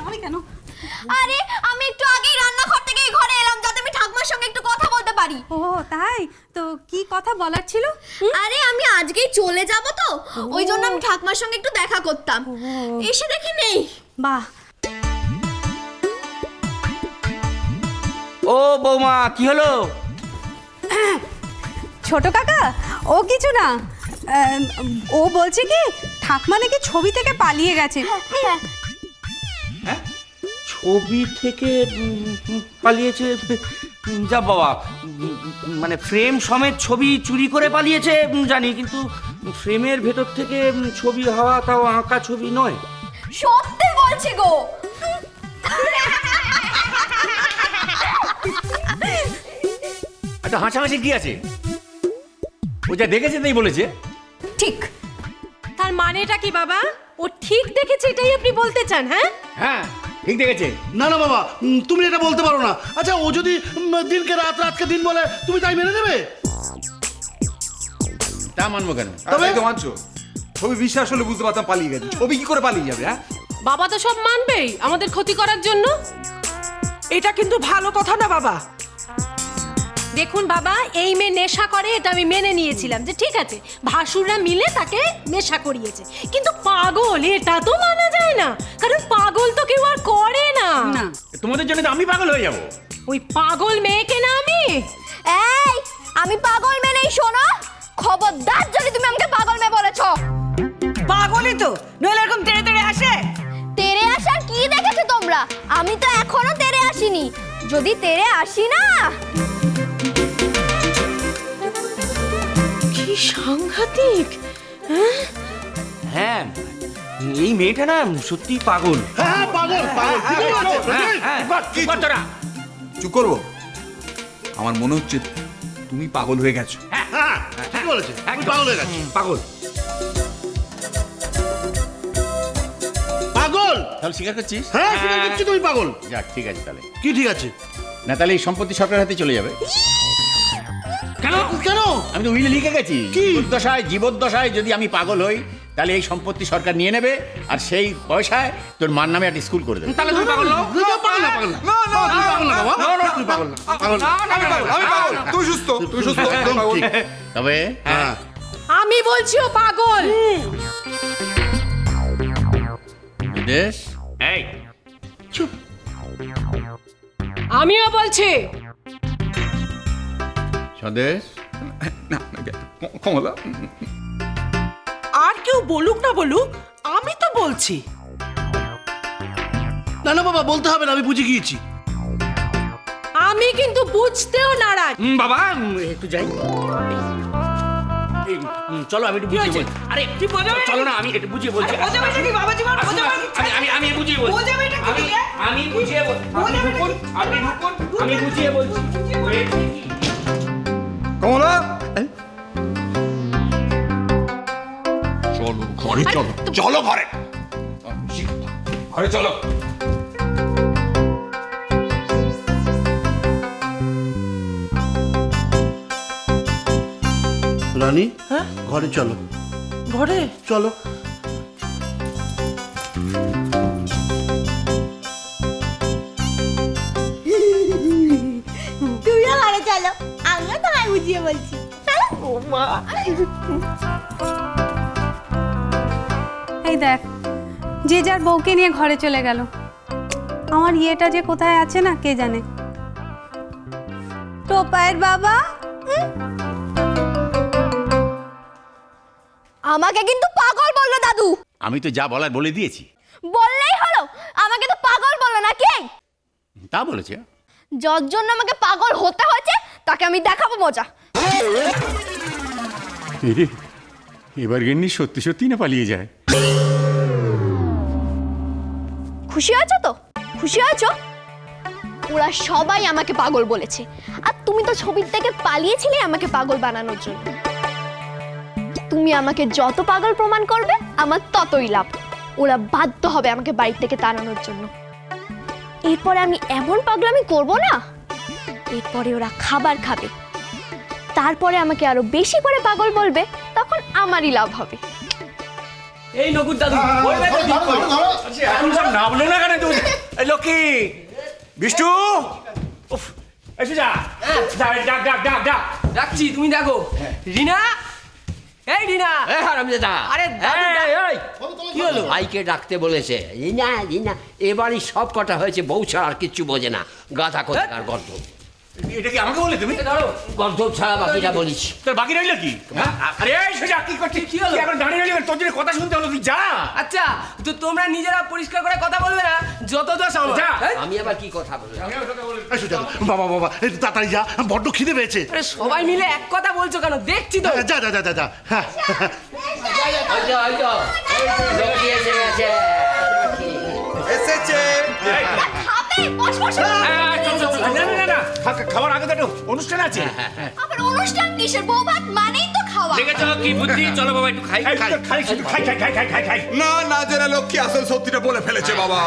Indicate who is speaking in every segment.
Speaker 1: আরে কেন?
Speaker 2: আরে আমি একটু আগেই রান্নাঘর থেকে এই ঘরে এলাম যাতে আমি ঠাকুমার সঙ্গে একটু কথা বলতে পারি।
Speaker 1: ও তাই তো, কি কথা বলার ছিল?
Speaker 2: আরে আমি আজকেই চলে যাব তো, ওই জন্য আমি ঠাকুমার সঙ্গে একটু দেখা করতাম। এসে দেখি নেই।
Speaker 1: বাহ,
Speaker 3: ও বৌমা, কি হলো?
Speaker 1: ছোট কাকা ও কিছু না, ও বলছে কি ঠাকমা নাকি ছবি থেকে পালিয়ে গেছে।
Speaker 3: হ্যাঁ, ছবি থেকে পালিয়েছে? যা বাবা, মানে ফ্রেম সমেত ছবি চুরি করে পালিয়েছে জানি, কিন্তু ফ্রেমের ভেতর থেকে ছবি হওয়া, তাও আঁকা ছবি নয়।
Speaker 2: সত্যি বলছি গো।
Speaker 4: আচ্ছা, হাসাহাসি কি আছে? ও যা দেখেছে তাই বলেছে।
Speaker 2: ঠিক।
Speaker 5: তার মানেটা কি বাবা? ও ঠিক দেখেছে এটাই আপনি বলতে চান? হ্যাঁ
Speaker 4: হ্যাঁ, ঠিক দেখেছে।
Speaker 6: না না বাবা, তুমি এটা বলতে পারো না। আচ্ছা, ও যদি দিনকে রাত, রাতকে দিন বলে, তুমি তাই মেনে নেবে?
Speaker 4: তা মানবো কেন?
Speaker 6: তবে
Speaker 7: তো মানছো? ছবি বিশ্বাস হলে বুঝতে পারতাম পালিয়ে গেছে। ছবি কি করে পালিয়ে যাবে? হ্যাঁ,
Speaker 5: বাবা তো সব মানবেই আমাদের ক্ষতি করার জন্য।
Speaker 8: এটা কিন্তু ভালো কথা না বাবা।
Speaker 5: দেখুন বাবা, এই মেয়ে নেশা করে এটা আমি মেনে নিয়েছিলাম যে ঠিক আছে, ভাসুররা মিলে তাকে নেশা করিয়েছে, কিন্তু পাগল এটা তো মানা যায় না, কারণ পাগল তো কেউ আর করে না।
Speaker 1: না,
Speaker 4: তোমাদের জন্য তো আমি পাগল হয়ে যাব।
Speaker 5: ওই পাগল মেয়েকে না আমি।
Speaker 2: এই আমি পাগল মেয়ে নেই, শোনো খবরদার যদি তুমি আমাকে পাগল মেয়ে বলেছো।
Speaker 8: পাগলই তো, নইলে এরকম তেড়ে তেড়ে আসে।
Speaker 2: তেরে আসার কি দেখেছো তোমরা? আমি তো এখনো তেরে আসিনি। যদি তেরে আসি না,
Speaker 5: কি সাংঘাতিক।
Speaker 3: হ্যাঁ, এই মেয়েটা না সত্যি পাগল।
Speaker 6: হ্যাঁ, পাগল পাগল, ঠিকই বলেছে।
Speaker 7: চুপ করবো? আমার মনে হচ্ছে তুমি পাগল হয়ে গেছো।
Speaker 6: হ্যাঁ, ঠিকই বলেছে, তুমি পাগল হয়ে গেছে।
Speaker 3: পাগল।
Speaker 6: পাগল?
Speaker 4: তাহলে স্বীকার করছিস?
Speaker 6: হ্যাঁ, স্বীকার করছি তুমি পাগল।
Speaker 4: যাক, ঠিক আছে তাহলে।
Speaker 6: কি ঠিক আছে?
Speaker 4: না, তাহলে এই সম্পত্তি সরকারের হাতে চলে যাবে।
Speaker 6: কেন কেন?
Speaker 4: আমি তো উইলে লিখে গেছি,
Speaker 6: কি?
Speaker 4: জীবদ্দশায় যদি আমি পাগল হই, তাহলে এই সম্পত্তি সরকার নিয়ে নেবে, আর সেই পয়সায় তোর মার নামে একটা স্কুল করে দেবে।
Speaker 3: তাহলে তুমি পাগল নও?
Speaker 6: তুমি পাগল না, পাগল না।
Speaker 7: না না
Speaker 6: তুমি পাগল না বাবা, তুমি পাগল না, পাগল না।
Speaker 7: আমি পাগল, আমি পাগল। তুই সুস্থ, তুই সুস্থ।
Speaker 6: একদম ঠিক।
Speaker 4: তবে
Speaker 6: হ্যাঁ,
Speaker 5: আমি বলছি ও পাগল।
Speaker 4: দেশ,
Speaker 3: এই
Speaker 4: চুপ।
Speaker 5: আমিও বলছি।
Speaker 4: স্বদেশ,
Speaker 7: না, কমলা,
Speaker 8: আর কেউ বলুক না বলুক, আমি তো বলছি।
Speaker 6: না না বাবা, বলতে হবে না, আমি বুঝে গিয়েছি।
Speaker 5: আমি কিন্তু বুঝতেও নারাজ।
Speaker 3: বাবা, একটু যাই। এই, চলো আমি একটু বুঝিয়ে বলছি। আরে
Speaker 8: তুই বোঝাবে
Speaker 3: চলো না, আমি একটু বুঝিয়ে বলছি।
Speaker 8: বোঝাবে এটা কি বাবা জীবন?
Speaker 3: আসুন না, আমি বুঝিয়ে বলছি।
Speaker 8: বোঝাবে এটা কি?
Speaker 3: আমি বুঝিয়ে বলছি।
Speaker 8: বোঝাবে এটা কি?
Speaker 3: আপনি ঢুকুন, আমি বুঝিয়ে বলছি।
Speaker 7: কমলা, চলো ঘরে, চলো চলো ঘরে, ঘরে চলো।
Speaker 6: রানী,
Speaker 8: হ্যাঁ?
Speaker 6: ঘরে চলো,
Speaker 8: ঘরে?
Speaker 6: চলো।
Speaker 2: তুমিও ঘরে চলো, আমিও তোমায় বুঝিয়ে বলছি।
Speaker 1: এই দেখ, যে যার বউকে নিয়ে ঘরে চলে গেল। আমার ইয়েটা যে কোথায় আছে না কে জানে। টোপায়ের বাবা,
Speaker 2: আমাকে কিন্তু পাগল বললো দাদু।
Speaker 4: আমি তো যা বলার বলে দিয়েছি।
Speaker 2: বললেই হলো, আমাকে তো পাগল বললো নাকি?
Speaker 4: তা বলেছে।
Speaker 2: যার জন্য আমাকে পাগল হতে হয়েছে তাকে আমি দেখাবো মজা।
Speaker 4: এবার গিন্নি সত্যি সত্যি না পালিয়ে যায়।
Speaker 2: খুশি হয়েছো তো? খুশি হয়েছো? ওরা সবাই আমাকে পাগল বলেছে, আর তুমি তো ছবির থেকে পালিয়েছিলে আমাকে পাগল বানানোর জন্য। তুমি আমাকে যত পাগল প্রমাণ করবে আমার ততই লাভ। ওরা বাধ্য হবে আমাকে বাড়ি থেকে তাড়ানোর জন্য। এরপরে আমি এমন পাগলামি করব না, এরপরে ওরা খাবার খাবে, তারপরে আমাকে আরো বেশি করে পাগল বলবে, তখন আমারই লাভ হবে।
Speaker 9: এই নকুর দাদু বলবে তো ঠিক করে।
Speaker 4: আচ্ছা, এখন সব নামলো না কেন তুই? এই লক্ষ্মী, বিষ্টু, উফ, এসে যা, ডাক ডাক ডাক ডাক।
Speaker 9: ডাকছি, তুমি দেখো। রিনা, এই রিনা।
Speaker 10: হারামজাদা,
Speaker 9: আরে দাদু
Speaker 10: এই,
Speaker 9: কি হলো?
Speaker 10: ভাইকে ডাকতে বলেছে। রিনা রিনা, এবারই সব কটা হয়েছে, বউ ছাড়া আর কিচ্ছু বোঝে না। গাধা কোথাকার গর্ধ,
Speaker 4: এটা কি আমাকে বলে তুমি?
Speaker 9: ধরো।
Speaker 10: গর্ধ ছাড়া বাকিটা বলিস।
Speaker 4: তোর বাকি রইল কি? আরে এই সোজা কি করছিস?
Speaker 9: কি হলো?
Speaker 4: তুই এখন দাঁড়িয়ে রইলি, তোর জন্য কথা শুনতে হলো, তুই যা।
Speaker 9: আচ্ছা, তো তোমরা নিজেরা পরিষ্কার করে কথা বলবে না, যত দোষ আমার।
Speaker 4: যা।
Speaker 9: হ্যাঁ?
Speaker 10: আমি আবার কি কথা বলবো?
Speaker 6: এই সুজা, বাবা বাবা একটু তাড়াতাড়ি যা, বড্ড খিদে পেয়েছে।
Speaker 9: আরে সবাই মিলে এক কথা বলছো কেন? দেখছি তো।
Speaker 6: যা যা যা যা যা। হ্যাঁ
Speaker 10: ওই তো, ওই তো, লক্ষ্মী এসে গেছে।
Speaker 7: এসেছে।
Speaker 2: খাবে বস বস।
Speaker 4: না না না না, খাবার আগে তো একটা অনুষ্ঠান আছে।
Speaker 2: আবার অনুষ্ঠান কিসের? বউ ভাত মানেই তো খাওয়া।
Speaker 3: দেখেছ কি বুদ্ধি? চলো বাবা একটু খাই।
Speaker 4: এই তো খাই শুধু খাই খাই খাই খাই খাই খাই।
Speaker 7: না না, জেনে লক্ষ্মী আসল সত্যিটা বলে ফেলেছে বাবা।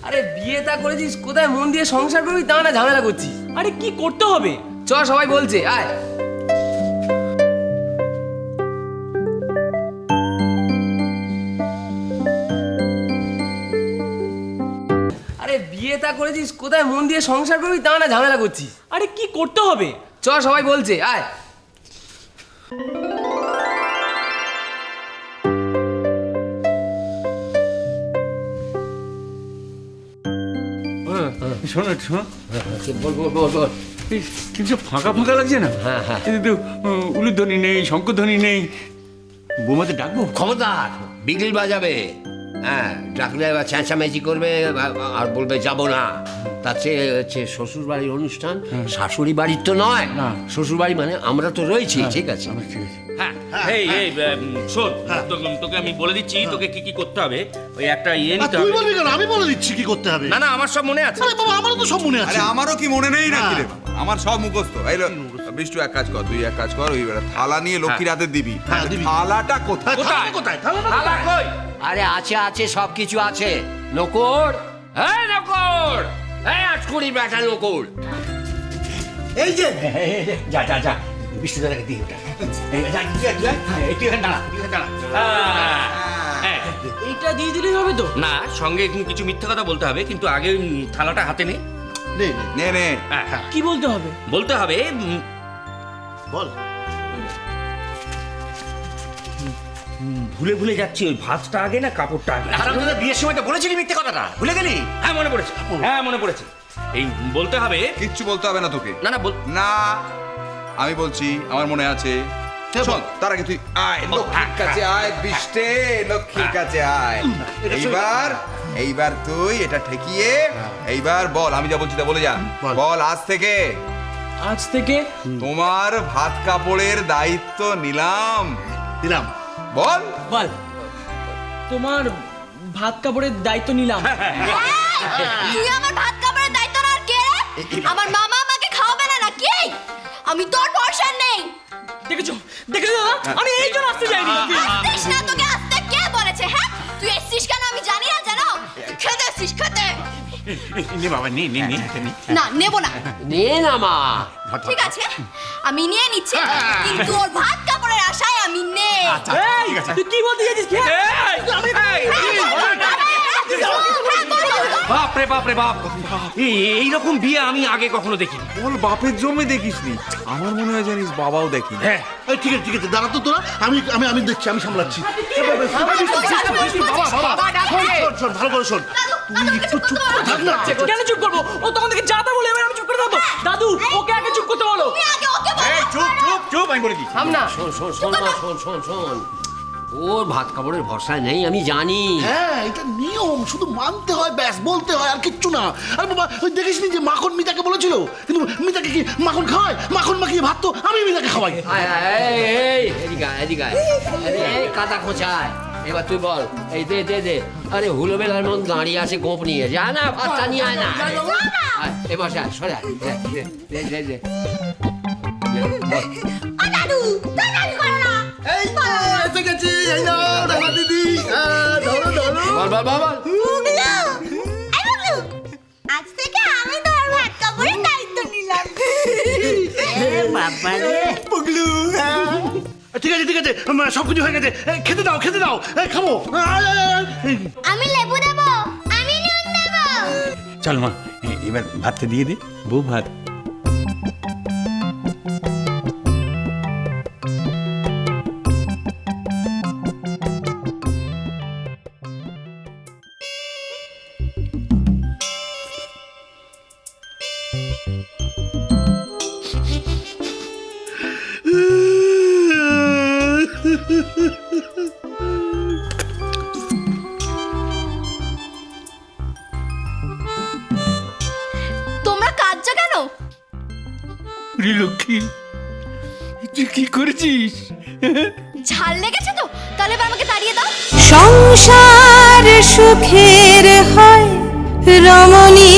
Speaker 9: আরে বিয়েটা করেছিস, কোথায় মন দিয়ে সংসার করবি তা না ঝামেলা করছিস। আরে কি করতে হবে? চ, সবাই বলছে, আয়। আরে বিয়েটা করেছিস, কোথায় মন দিয়ে সংসার করবি তা না ঝামেলা করছিস। আরে কি করতে হবে? চ, সবাই বলছে, আয়।
Speaker 4: শোনো শোনো,
Speaker 10: বল বল বল বল।
Speaker 4: কিন্তু ফাঁকা ফাঁকা লাগছে না?
Speaker 10: হ্যাঁ, হ্যাঁ।
Speaker 4: কিন্তু উলুধ্বনি নেই, শঙ্করধ্বনি নেই। বৌমাতে ডাকবো?
Speaker 10: খবরদার, বিগল বাজাবে। হ্যাঁ, ডাকলে এবার চেঁচামেচি করবে আর বলবে যাবো না। তার চেয়ে হচ্ছে শ্বশুর বাড়ির অনুষ্ঠান, শাশুড়ি বাড়ির তো নয়।
Speaker 4: না।
Speaker 10: শ্বশুর বাড়ি মানে আমরা তো রয়েছি, ঠিক আছে।
Speaker 4: ঠিক আছে।
Speaker 3: হ্যাঁ, এই এই শোন, তোকে আমি বলে দিচ্ছি তোকে কি কি করতে হবে। ওই একটা ইয়ে
Speaker 6: আর
Speaker 3: নিতে
Speaker 6: তুই
Speaker 3: হবে।
Speaker 6: বলবি কেন? আমি বলে দিচ্ছি কি করতে হবে।
Speaker 3: না না, আমার সব মনে আছে।
Speaker 6: আরে বাবা, আমারও তো সব মনে
Speaker 7: আরে
Speaker 6: আছে।
Speaker 7: আমারও কি মনে নেই নাকি রে
Speaker 6: হ্যাঁ।
Speaker 7: বাবা? আমার সব মুখস্থ। এই বিষ্টু, এক কাজ কর, তুই এক কাজ কর, ওই থালা নিয়ে লক্ষ্মীর হাতে দিবি।
Speaker 6: হ্যাঁ, দিবি।
Speaker 7: থালাটা কোথায়?
Speaker 6: হ্যাঁ, থালাটা কোথায়? থালাটা
Speaker 3: থালা কই?
Speaker 10: আরে আছে আছে, সব কিছু আছে। নকুর, হ্যাঁ নকুর, হ্যাঁ আজকুড়ি বেটা নকুর।
Speaker 4: এই যে যা যা যা, বিষ্ণু দাদাকে দিয়ে ওটা। এই যা, যা, যা, একটু এখানে দাঁড়া, একটু এখানে দাঁড়া।
Speaker 3: হ্যাঁ।
Speaker 9: এইটা দিয়ে দিলেই হবে তো?
Speaker 3: না, সঙ্গে কিছু মিথ্যা কথা বলতে হবে, কিন্তু আগে থালাটা হাতে নে।
Speaker 6: নে, নে,
Speaker 7: নে নে।
Speaker 3: হ্যাঁ,
Speaker 9: কি বলতে হবে?
Speaker 3: বলতে হবে
Speaker 6: বল।
Speaker 3: ভুলে ভুলে যাচ্ছি, ওই ভাতটা আগে না কাপড়টা আগে।
Speaker 4: হারামজাদা, বিয়ের সময় তো বলেছিলি মিথ্যে কথাটা, ভুলে গেলি?
Speaker 3: হ্যাঁ মনে পড়েছে, হ্যাঁ মনে পড়েছে। এই বলতে হবে।
Speaker 7: কিচ্ছু বলতে হবে না তোকে।
Speaker 3: না না
Speaker 7: না, আমি বলছি, আমার মনে আছে। শোন, তার আগে তুই আয়, লক্ষ্মীর কাছে আয়, বিষ্টে, লক্ষ্মীর কাছে আয়। এইবার তুই এটা ঠেকিয়ে এইবার বল, আমি যা বলছি তা বলে যা। বল, আজ থেকে তোমার ভাত কাপড়ের দায়িত্ব নিলাম।
Speaker 6: দিলাম।
Speaker 7: বল।
Speaker 9: বল, তোমার ভাত কাপড়ের দায়িত্ব নিলাম।
Speaker 2: তুই আমার ভাত কাপড়ের দায়িত্ব না আর কে রে? আমার মামা আমাকে খাওয়াবে না নাকি? আমি তোর ভরসা নেই।
Speaker 9: দেখেছো দেখেছো দাদা, আমি এই জন্য আসতে যাইনি।
Speaker 2: আসতিস না, তোকে আসতে কে বলেছে? হ্যাঁ, তুই এসছিস কেন আমি জানি না, জানো? খেতে এসছিস, খেতে।
Speaker 4: নে বাবা, নে নে নে নে।
Speaker 2: না, নেবো না।
Speaker 10: নে না মা।
Speaker 2: ঠিক আছে, আমি নিয়ে নিচ্ছি, কিন্তু ওর ভাত কাপড়ের আশায় আমি নেই।
Speaker 9: এই, তুই কি বলতে যাচ্ছিস?
Speaker 3: বাপ রে বাপ রে বাপ, এইরকম বিয়ে আমি আগে কখনো দেখিনি।
Speaker 7: বল, বাপের জমি দেখিসনি? আমার মনে হয় জানিস বাবাও দেখি।
Speaker 3: হ্যাঁ,
Speaker 6: এই, ঠিক আছে ঠিক আছে, দাঁড়া তো তোরা, আমি আমি আমি দেখছি, আমি সামলাচ্ছি। শোন, ভালো করে শোন। তুই একটু চুপ করে থাক না।
Speaker 9: কেন চুপ করবো? ও তখন থেকে যা তা বলে, এবার আমি চুপ করে থাকবো? দাদু, ওকে আগে চুপ করতে বলো।
Speaker 2: তুমি আগে ওকে বলো।
Speaker 4: এই চুপ চুপ চুপ, আমি বলে দিচ্ছি।
Speaker 9: থাম না।
Speaker 10: শোন শোন শোন মা, শোন শোন শোন। ওর ভাত কাপড়ের ভরসায় নেই, আমি জানি।
Speaker 6: হ্যাঁ, এটা নিয়ম, শুধু মানতে হয়, ব্যাস, বলতে হয়, আর কিচ্ছু না। আরে বাবা, ওই দেখিসনি যে মাখন মিতাকে বলেছিল? কিন্তু মিতাকে কি মাখন খাওয়ায়? মাখন মাখিয়ে ভাত তো আমি মিতাকে খাওয়াই।
Speaker 10: আয়, আয়, এই, এই, এদিকে আয়, এদিকে আয়। আরে, এই কাদা খোঁচায়। এবার তুই বল, এই দে দে দে। আরে হুলোবেলার মন দাঁড়িয়ে আছে গোপ নিয়ে, যা না, ভাতটা নিয়ে আয় না। আয়, এই বসে আয়, সরে আয়। দে, দে, দে, দে।
Speaker 2: ও দাদু, দাদু করো না।
Speaker 6: এই তো এসে গেছি, এই নাও দাদা দিদি, ধরো ধরো।
Speaker 10: বল বল বল বল।
Speaker 2: মুগলু, এই মুগলু, আজ থেকে আমি তোর ভাত কাপড়ের দায়িত্ব নিলাম।
Speaker 6: পুগলু, ঠিক আছে ঠিক গেছে, সব কিছু হয়ে গেছে। খেতে দাও, খেতে দাও। খাবো।
Speaker 2: আমি লেবু দেব, আমি নুন দেব।
Speaker 4: চল মা, এবার ভাতটা দিয়ে দে, বউ ভাত।
Speaker 2: তোমরা কাঁদছো কেন?
Speaker 4: লক্ষ্মী, তুই কি করেছিস?
Speaker 2: ঝাল লেগেছে তো? তাহলে এবার আমাকে তাড়িয়ে দাও।
Speaker 1: সংসার সুখের হয় রমণী